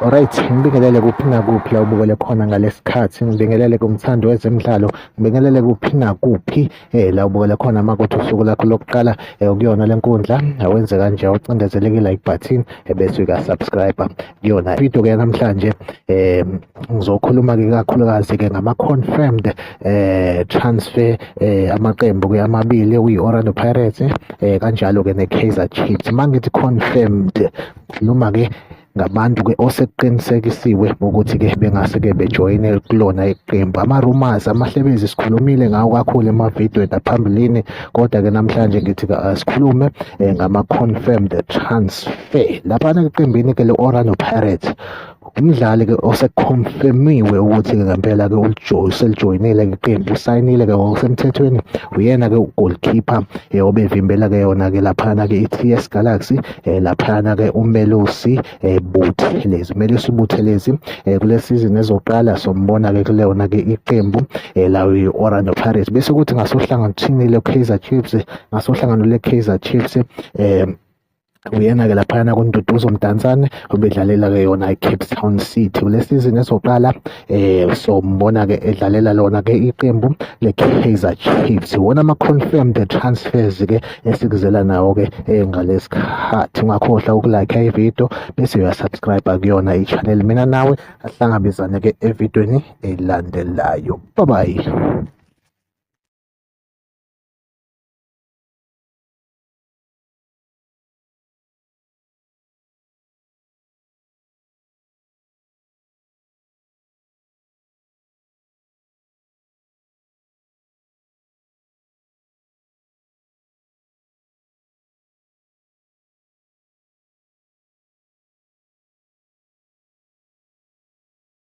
Alright, ngibingelele kuphi nakuphi la ubukele khona ngalesikhathi, ngibingelele kumthando wezemidlalo, ngibingelele kuphi nakuphi la ubukele khona makuthi usuku lakho lokuqala ukuyona le nkundla. Awenze kanje, ucindezeleke i-like button bese uya-subscribe kuyona video-ke namhlanje. Ngizokhuluma-ke kakhulukazi-ke ngama-confirmed transfer amaqembu-ke amabili okuyi-Orlando Pirates kanjalo-ke ne-Kaizer Chiefs. Uma ngithi confirmed ngikhuluma-ke ngabantu-ke osekuqinisekisiwe ukuthi-ke bengase-ke bejoyine kulona iqembu. Ama-rumors, amahlebezi sikhulumile ngawo kakhulu emavidiyweni aphambilini, kodwa-ke namhlanje ngithi-ke asikhulume ngama-confirmed transfer. Laphana eqembini-ke le-Orlando Pirates umdlali-ke osekhonfirmiwe ukuthi-ke ngempela-ke uselijoyinile-ke iqembu, usayinile-ke ngokusemthethweni, uyena-ke u-goalkeeper obevimbela-ke yona-ke laphana-ke i-TS Galaxy, laphana-ke uMelusi Buthelezi. uMelusi Buthelezi kule season ezoqala sombona-ke kuleyona-ke iqembu lawo i-Orlando Pirates. Bese kuthi ngasohlangothini le-Kaizer Chiefs, ngasohlangano le-Kaizer Chiefs uyena-ke laphana kuNduduzo Mdantsane obedlalela-ke yona i-Cape Town City. Kule season ezoqala sombona-ke edlalela lona-ke iqembu le-Kaizer Chiefs. Wona ama-confirmed transfers-ke esikuzela nawo-ke ngalesikhathi. Ungakhohlwa ukulike ividiyo bese uyasubscribe kuyona i-channel. Mina nawe asihlangabezane-ke evidweni elandelayo. Bye bye.